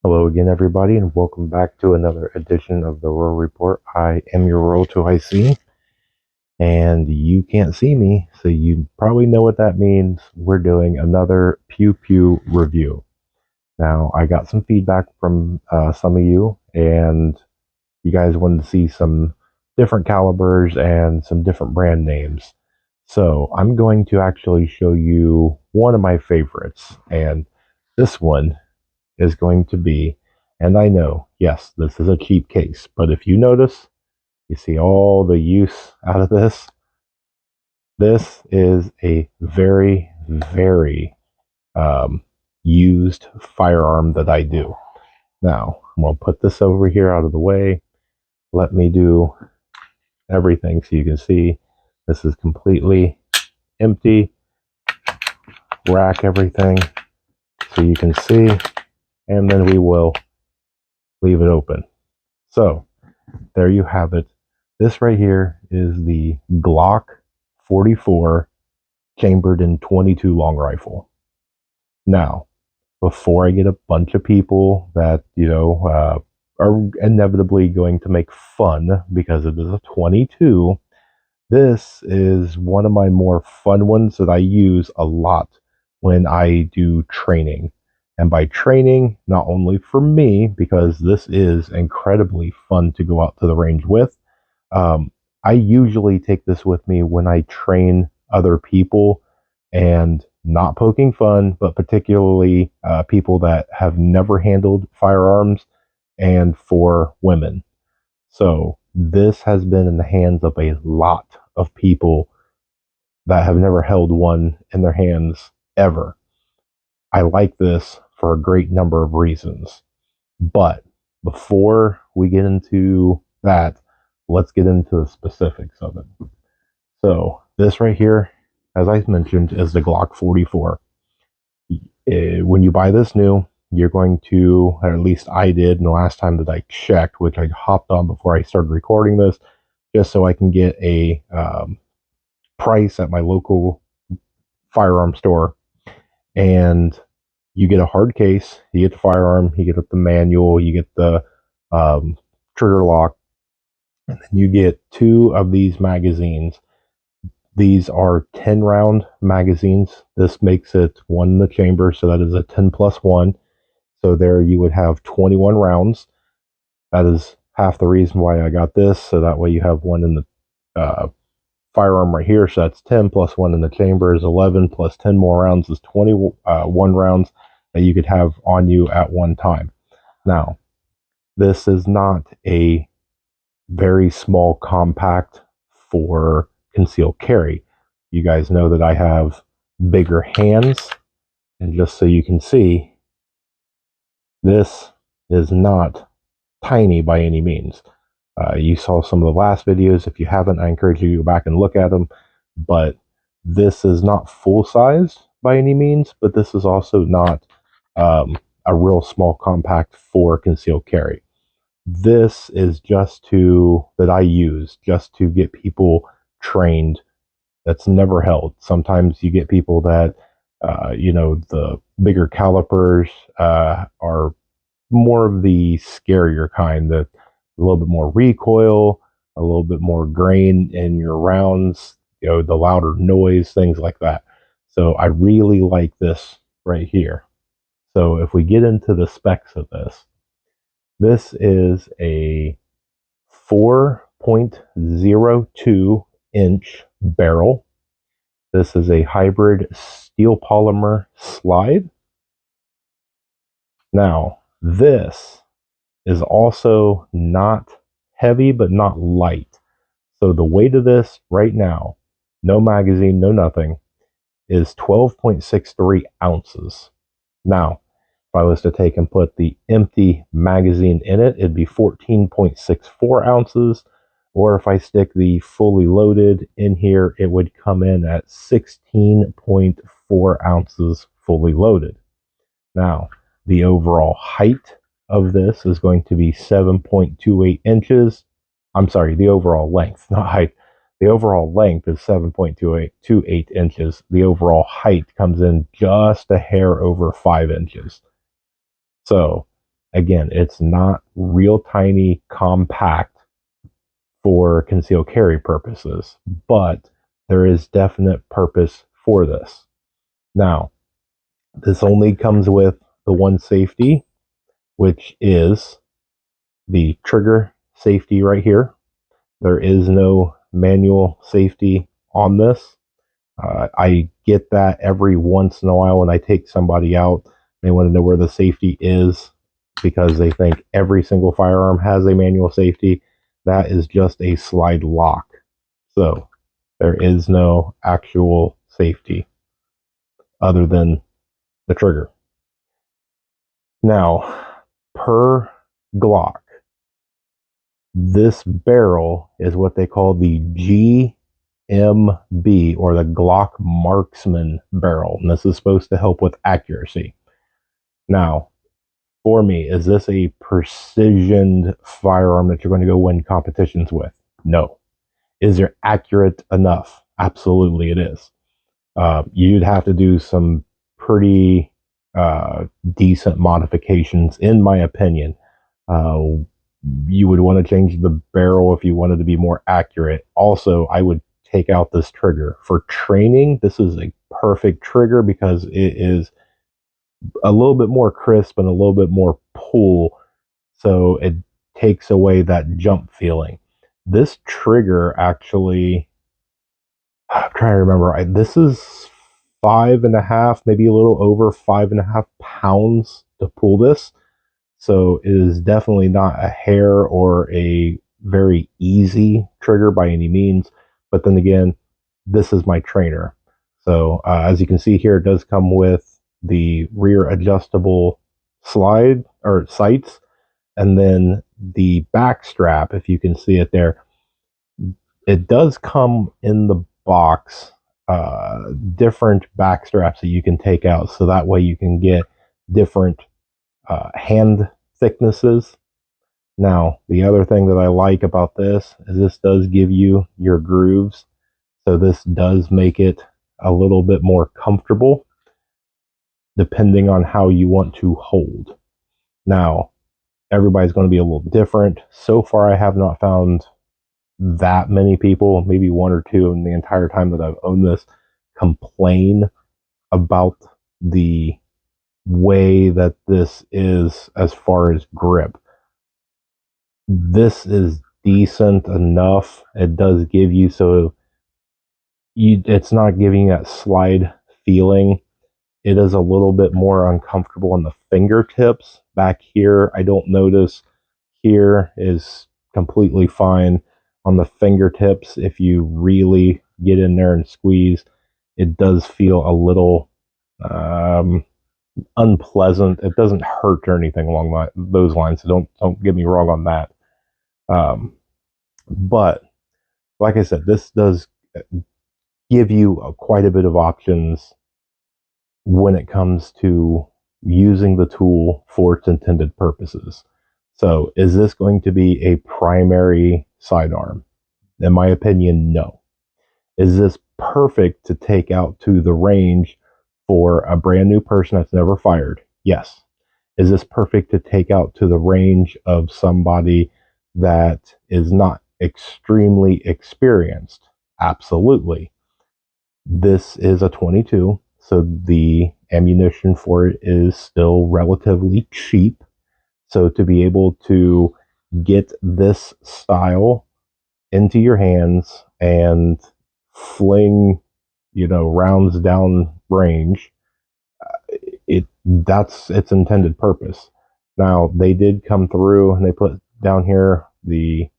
Hello again, everybody, and welcome back to another edition of the Rural Report. I am your Rural 2IC, and you can't see me, so you probably know what that means. We're doing another Pew Pew review. Now, I got some feedback from some of you, and you guys wanted to see some different calibers and some different brand names. So, I'm going to actually show you one of my favorites, and this one is going to be, and I know, yes, this is a cheap case, but if you notice, you see all the use out of this. This is a very, very used firearm that I do. Now, I'm going to put this over here out of the way. Let me do everything so you can see this is completely empty. Rack everything so you can see, and then we will leave it open. So, there you have it. This right here is the Glock 44 chambered in 22 long rifle. Now, before I get a bunch of people that, are inevitably going to make fun because it is a 22, this is one of my more fun ones that I use a lot when I do training. And by training, not only for me, because this is incredibly fun to go out to the range with, um, I usually take this with me when I train other people, and not poking fun, but particularly people that have never handled firearms, and for women. So this has been in the hands of a lot of people that have never held one in their hands ever. I like this for a great number of reasons. But before we get into that, let's get into the specifics of it. So, this right here, as I mentioned, is the Glock 44. When you buy this new, you're going to, or at least I did, and the last time that I checked, which I hopped on before I started recording this, just so I can get a price at my local firearm store. And you get a hard case, you get the firearm, you get the manual, you get the trigger lock, and then you get two of these magazines. These are 10 round magazines. This makes it one in the chamber, so that is a 10 plus one. So there you would have 21 rounds. That is half the reason why I got this, so that way you have one in the firearm right here. So that's 10 plus one in the chamber is 11, plus 10 more rounds is 21 rounds that you could have on you at one time. Now, this is not a very small compact for concealed carry. You guys know that I have bigger hands, and just so you can see, this is not tiny by any means. You saw some of the last videos. If you haven't, I encourage you to go back and look at them. But this is not full size by any means, but this is also not a real small compact for concealed carry. This is that I use just to get people trained that's never held. Sometimes you get people that, the bigger calipers are more of the scarier kind, that a little bit more recoil, a little bit more grain in your rounds, the louder noise, things like that. So I really like this right here. So if we get into the specs of this is a 4.02 inch barrel. This is a hybrid steel polymer slide. Now, this is also not heavy, but not light. So the weight of this right now, no magazine, no nothing, is 12.63 ounces. Now, if I was to take and put the empty magazine in it, it'd be 14.64 ounces. Or if I stick the fully loaded in here, it would come in at 16.4 ounces fully loaded. Now, the overall height of this is going to be 7.28 inches. I'm sorry, the overall length, not height. The overall length is 7.28 inches. The overall height comes in just a hair over 5 inches. So Again, it's not real tiny, compact for concealed carry purposes, but there is definite purpose for this. Now, this only comes with the one safety, which is the trigger safety right here. There is no manual safety on this. I get that every once in a while when I take somebody out, they want to know where the safety is because they think every single firearm has a manual safety. That is just a slide lock. So there is no actual safety other than the trigger. Now, per Glock, this barrel is what they call the GMB, or the Glock Marksman barrel, and this is supposed to help with accuracy. Now, for me, is this a precisioned firearm that you're going to go win competitions with? No. Is it accurate enough? Absolutely, it is. You'd have to do some pretty decent modifications, in my opinion. You would want to change the barrel if you wanted to be more accurate. Also, I would take out this trigger. For training, this is a perfect trigger because it is a little bit more crisp and a little bit more pull, so it takes away that jump feeling. This trigger actually, I'm trying to remember, this is 5.5, maybe a little over 5.5 pounds to pull this. So it is definitely not a hair or a very easy trigger by any means. But then again, this is my trainer. So as you can see here, it does come with the rear adjustable slide or sights, and then the back strap, if you can see it there. It does come in the box different back straps that you can take out, so that way you can get different hand thicknesses. Now, the other thing that I like about this is this does give you your grooves, so this does make it a little bit more comfortable depending on how you want to hold. Now, everybody's going to be a little different. So far, I have not found that many people, maybe one or two in the entire time that I've owned this, complain about the way that this is as far as grip. This is decent enough. It does give you, so it's not giving that slide feeling. It is a little bit more uncomfortable on the fingertips. Back here, I don't notice. Here is completely fine. On the fingertips, if you really get in there and squeeze, it does feel a little unpleasant. It doesn't hurt or anything along those lines, so don't get me wrong on that. But like I said, this does give you quite a bit of options when it comes to using the tool for its intended purposes. So is this going to be a primary sidearm? In my opinion, no. Is this perfect to take out to the range for a brand new person that's never fired? Yes. Is this perfect to take out to the range of somebody that is not extremely experienced? Absolutely. This is a 22, so the ammunition for it is still relatively cheap. So to be able to get this style into your hands and fling, rounds down range, that's its intended purpose. Now, they did come through and they put down here the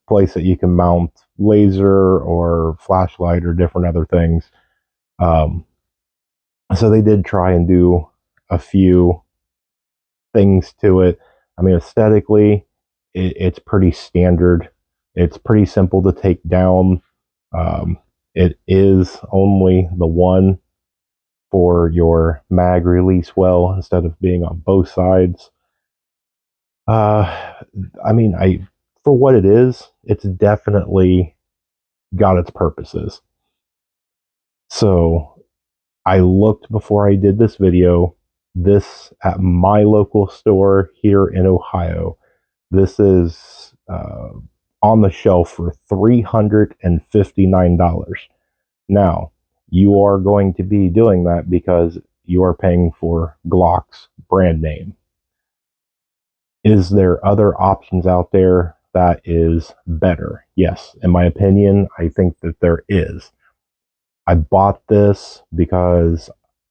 place that you can mount laser or flashlight or different other things. So they did try and do a few things to it. I mean, aesthetically, it's pretty standard. It's pretty simple to take down. It is only the one for your mag release well instead of being on both sides. I mean, for what it is, it's definitely got its purposes. So I looked before I did this video This at my local store here in Ohio. This is on the shelf for $359. Now, you are going to be doing that because you are paying for Glock's brand name. Is there other options out there that is better? Yes, in my opinion, I think that there is. I bought this because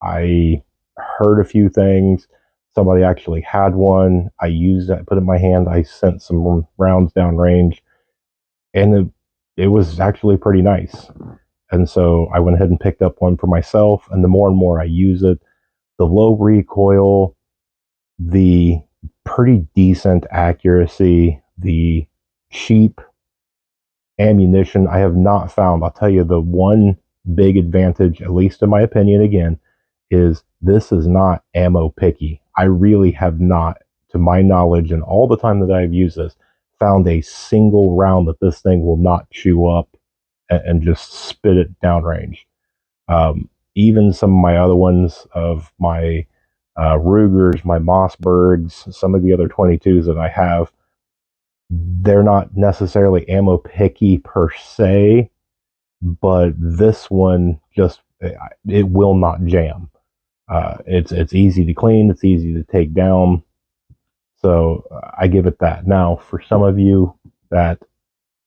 I heard a few things. Somebody actually had one. I used it, put it in my hand. I sent some rounds downrange, and it was actually pretty nice. And so I went ahead and picked up one for myself. And the more and more I use it, the low recoil, the pretty decent accuracy, the cheap ammunition, I have not found. I'll tell you the one big advantage, at least in my opinion, again, is this is not ammo picky. I really have not, to my knowledge, and all the time that I've used this, found a single round that this thing will not chew up and just spit it downrange. Even some of my other ones of my Rugers, my Mossbergs, some of the other 22s that I have, they're not necessarily ammo picky per se, but this one just, it will not jam. It's easy to clean, it's easy to take down, so I give it that. Now, for some of you that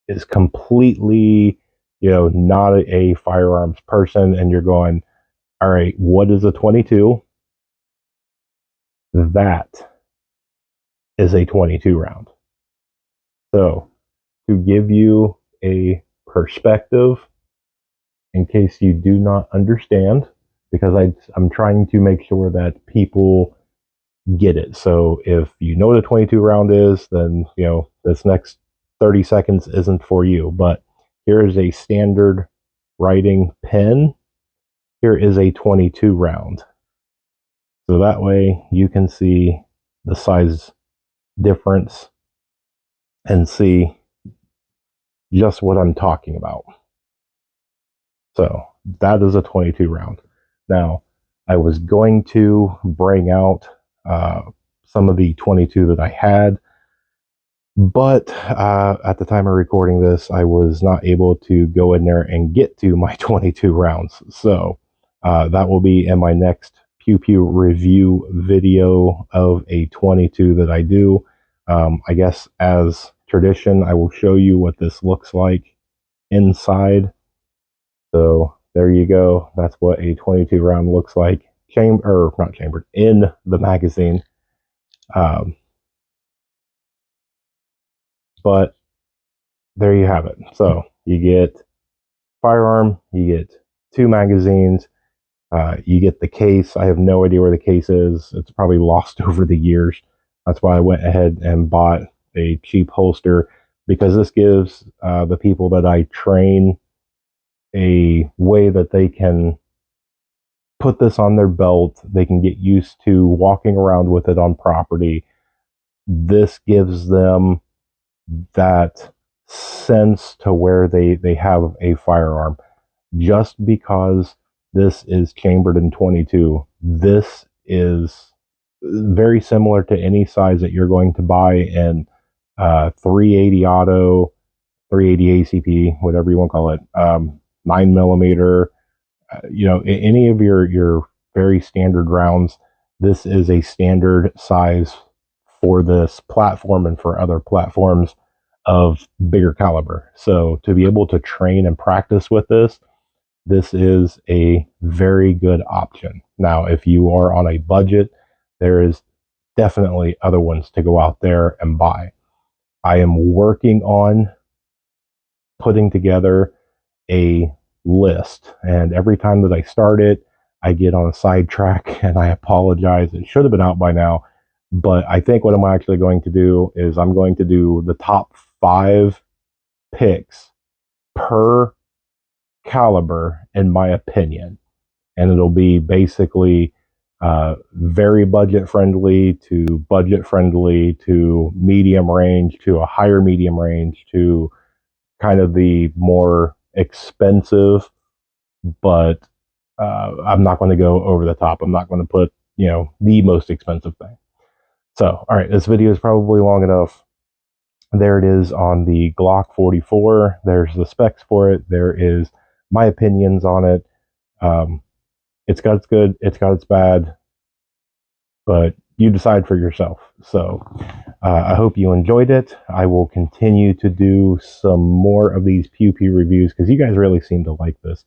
is completely, not a firearms person, and you're going, all right, what is a 22? That is a 22 round. So, to give you a perspective, in case you do not understand, because I'm trying to make sure that people get it. So if you know what a 22 round is, then this next 30 seconds isn't for you. But here is a standard writing pen. Here is a 22 round. So that way you can see the size difference and see just what I'm talking about. So that is a 22 round. Now, I was going to bring out some of the 22 that I had, but at the time of recording this, I was not able to go in there and get to my 22 rounds. So that will be in my next Pew Pew review video of a 22 that I do. I guess as tradition, I will show you what this looks like inside. So there you go. That's what a 22 round looks like. Not chambered, in the magazine. But there you have it. So you get firearm, you get 2 magazines, you get the case. I have no idea where the case is. It's probably lost over the years. That's why I went ahead and bought a cheap holster, because this gives the people that I train a way that they can put this on their belt. They can get used to walking around with it on property. This gives them that sense to where they have a firearm. Just because this is chambered in 22, this is very similar to any size that you're going to buy in 380 auto, 380 ACP, whatever you want to call it, 9 millimeter, any of your very standard rounds. This is a standard size for this platform and for other platforms of bigger caliber. So to be able to train and practice with this is a very good option. Now, if you are on a budget, there is definitely other ones to go out there and buy. I am working on putting together a list, and every time that I start it, I get on a sidetrack, and I apologize. It should have been out by now, but I think what I'm actually going to do is I'm going to do the top 5 picks per caliber, in my opinion, and it'll be basically very budget friendly to medium range to a higher medium range to kind of the more expensive, but I'm not going to go over the top. I'm not going to put you know, the most expensive thing. So, all right, this video is probably long enough. There it is on the Glock 44. There's the specs for it. There is my opinions on it. It's got its good, it's got its bad, but you decide for yourself. So I hope you enjoyed it. I will continue to do some more of these Pew Pew reviews because you guys really seem to like this.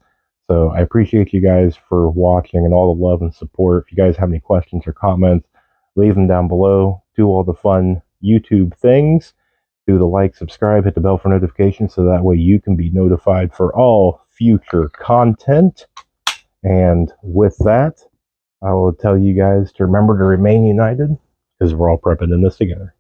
So I appreciate you guys for watching and all the love and support. If you guys have any questions or comments, leave them down below. Do all the fun YouTube things. Do the like, subscribe, hit the bell for notifications so that way you can be notified for all future content. And with that, I will tell you guys to remember to remain united because we're all prepping in this together.